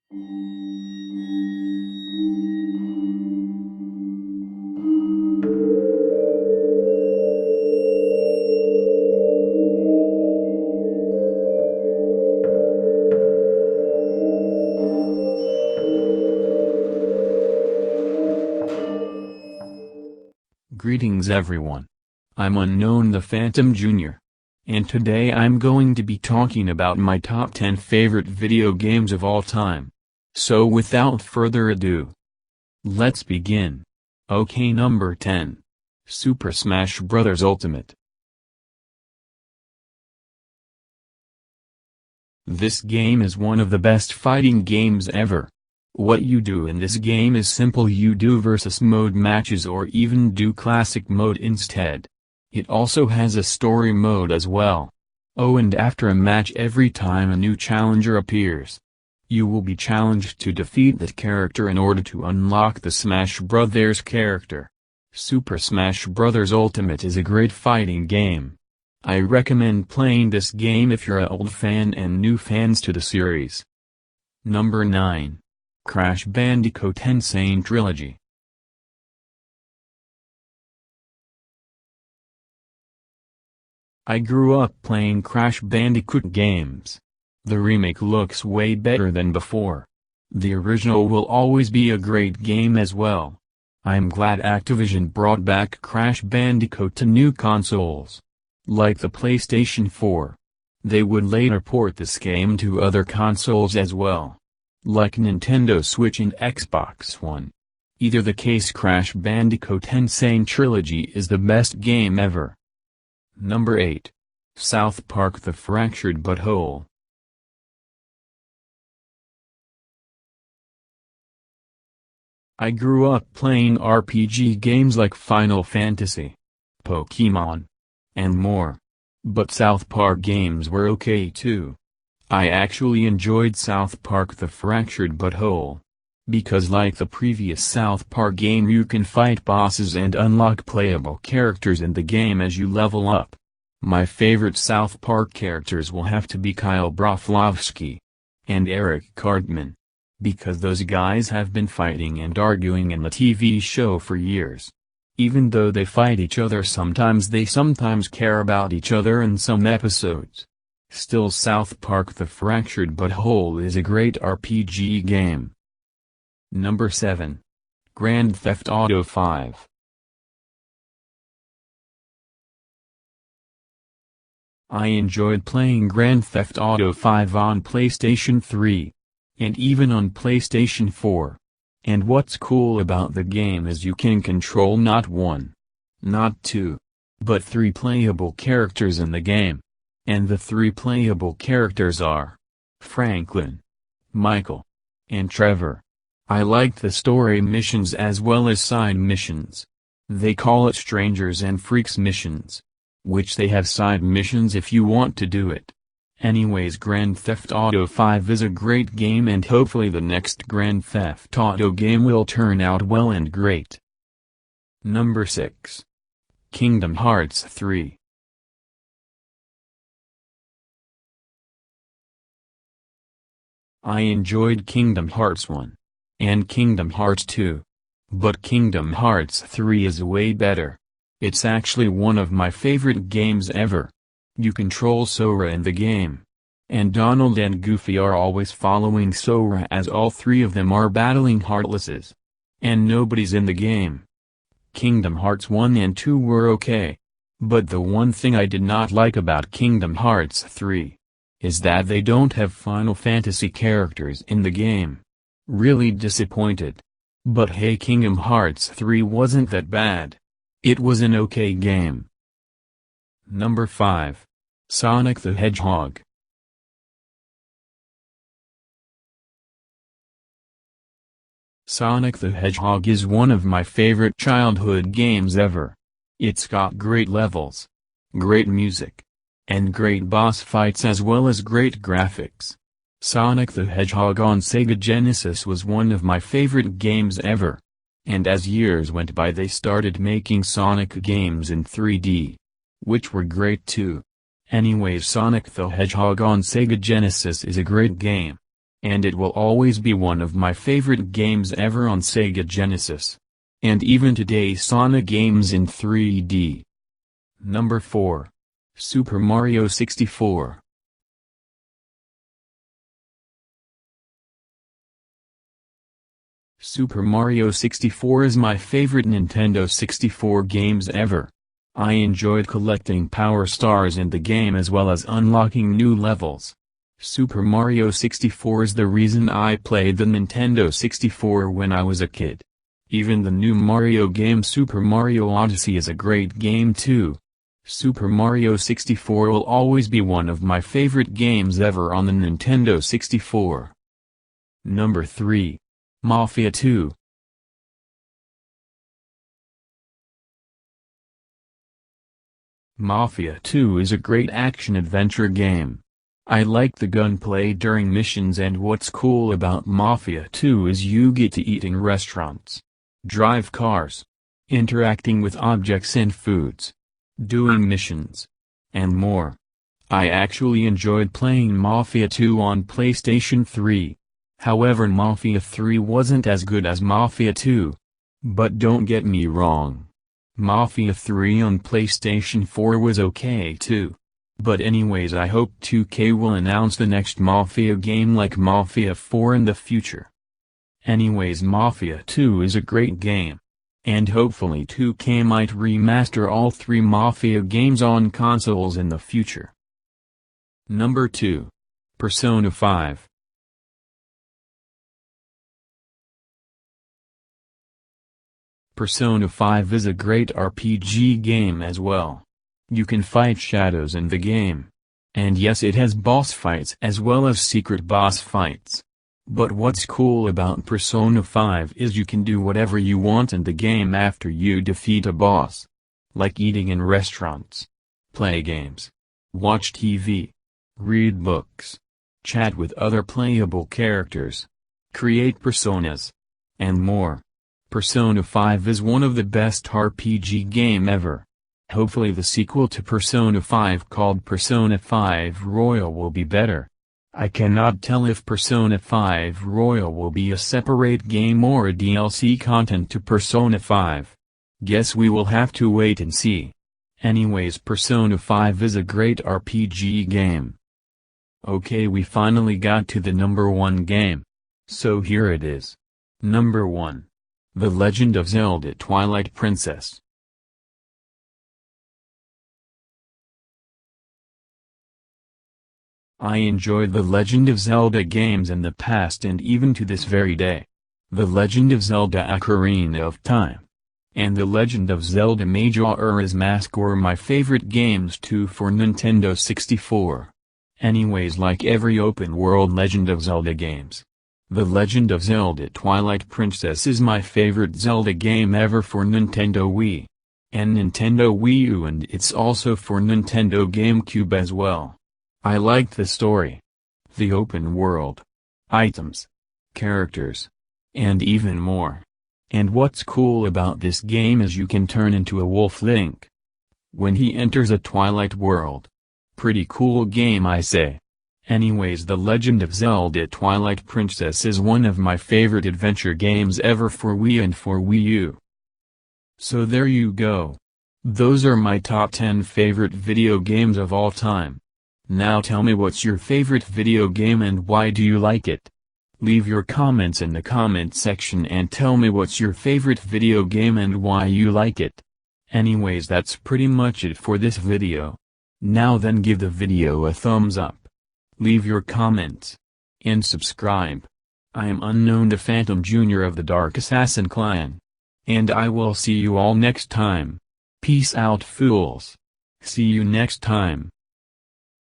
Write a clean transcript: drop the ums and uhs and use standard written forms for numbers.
Greetings everyone. I'm Unknown the Phantom Jr. And today I'm going to be talking about my top 10 favorite video games of all time. So without further ado, let's begin. Okay, number 10. Super Smash Bros. Ultimate. This game is one of the best fighting games ever. What you do in this game is simple: you do versus mode matches or even do classic mode instead. It also has a story mode as well. Oh, and after a match, every time a new challenger appears, you will be challenged to defeat that character in order to unlock the Smash Bros. Character. Super Smash Bros. Ultimate is a great fighting game. I recommend playing this game if you're an old fan and new fans to the series. Number 9. Crash Bandicoot Insane Trilogy. I grew up playing Crash Bandicoot games. The remake looks way better than before. The original will always be a great game as well. I'm glad Activision brought back Crash Bandicoot to new consoles, like the PlayStation 4. They would later port this game to other consoles as well, like Nintendo Switch and Xbox One. Either the case, Crash Bandicoot Insane Trilogy is the best game ever. Number 8. South Park: The Fractured Butthole. I grew up playing RPG games like Final Fantasy, Pokemon, and more. But South Park games were okay too. I actually enjoyed South Park: The Fractured Butthole, because like the previous South Park game, you can fight bosses and unlock playable characters in the game as you level up. My favorite South Park characters will have to be Kyle Broflovsky and Eric Cartman, because those guys have been fighting and arguing in the TV show for years. Even though they fight each other sometimes, they sometimes care about each other in some episodes. Still, South Park: The Fractured Butthole is a great RPG game. Number 7. Grand Theft Auto 5. I enjoyed playing Grand Theft Auto 5 on PlayStation 3, and even on PlayStation 4. And what's cool about the game is you can control not one, not two, but 3 playable characters in the game. And the 3 playable characters are Franklin, Michael, and Trevor. I liked the story missions as well as side missions. They call it Strangers and Freaks missions, which they have side missions if you want to do it. Anyways, Grand Theft Auto 5 is a great game, and hopefully the next Grand Theft Auto game will turn out well and great. Number 6. Kingdom Hearts 3. I enjoyed Kingdom Hearts 1 and Kingdom Hearts 2, but Kingdom Hearts 3 is way better. It's actually one of my favorite games ever. You control Sora in the game, and Donald and Goofy are always following Sora as all 3 of them are battling Heartlesses, and nobody's in the game. Kingdom Hearts 1 and 2 were okay, but the one thing I did not like about Kingdom Hearts 3 is that they don't have Final Fantasy characters in the game. Really disappointed. But hey, Kingdom Hearts 3 wasn't that bad. It was an okay game. Number 5. Sonic the Hedgehog. Sonic the Hedgehog is one of my favorite childhood games ever. It's got great levels, great music, and great boss fights as well as great graphics. Sonic the Hedgehog on Sega Genesis was one of my favorite games ever. And as years went by, they started making Sonic games in 3D, which were great too. Anyways, Sonic the Hedgehog on Sega Genesis is a great game. and it will always be one of my favorite games ever on Sega Genesis. And even today Sonic games in 3D. Number 4. Super Mario 64. Super Mario 64 is my favorite Nintendo 64 games ever. I enjoyed collecting Power Stars in the game as well as unlocking new levels. Super Mario 64 is the reason I played the Nintendo 64 when I was a kid. Even the new Mario game Super Mario Odyssey is a great game too. Super Mario 64 will always be one of my favorite games ever on the Nintendo 64. Number 3. Mafia II. Mafia II is a great action-adventure game. I like the gunplay during missions, and what's cool about Mafia II is you get to eat in restaurants, drive cars, interacting with objects and foods, doing missions, and more. I actually enjoyed playing Mafia II on PlayStation 3. However, Mafia 3 wasn't as good as Mafia 2. But don't get me wrong. Mafia 3 on PlayStation 4 was okay too. But anyways, I hope 2K will announce the next Mafia game like Mafia 4 in the future. Anyways, Mafia 2 is a great game. And hopefully 2K might remaster all 3 Mafia games on consoles in the future. Number 2. Persona 5. Persona 5 is a great RPG game as well. You can fight shadows in the game. And yes, it has boss fights as well as secret boss fights. But what's cool about Persona 5 is you can do whatever you want in the game after you defeat a boss. Like eating in restaurants, play games, watch TV, read books, chat with other playable characters, create personas, and more. Persona 5 is one of the best RPG game ever. Hopefully the sequel to Persona 5 called Persona 5 Royal will be better. I cannot tell if Persona 5 Royal will be a separate game or a DLC content to Persona 5. Guess we will have to wait and see. Anyways, Persona 5 is a great RPG game. Okay, we finally got to the number 1 game. So here it is. Number 1. The Legend of Zelda Twilight Princess. I enjoyed the Legend of Zelda games in the past and even to this very day. The Legend of Zelda Ocarina of Time and The Legend of Zelda Majora's Mask were my favorite games too for Nintendo 64. Anyways, like every open-world Legend of Zelda games, The Legend of Zelda Twilight Princess is my favorite Zelda game ever for Nintendo Wii and Nintendo Wii U, and it's also for Nintendo GameCube as well. I liked the story, the open world, items, characters, and even more. And what's cool about this game is you can turn into a wolf Link when he enters a Twilight world. Pretty cool game, I say. Anyways, The Legend of Zelda Twilight Princess is one of my favorite adventure games ever for Wii and for Wii U. So there you go. Those are my top 10 favorite video games of all time. Now tell me, what's your favorite video game and why do you like it? Leave your comments in the comment section and tell me what's your favorite video game and why you like it. Anyways, that's pretty much it for this video. Now then, give the video a thumbs up. Leave your comments. And subscribe. I am Unknown the Phantom Jr. of the Dark Assassin Clan. And I will see you all next time. Peace out, fools. See you next time.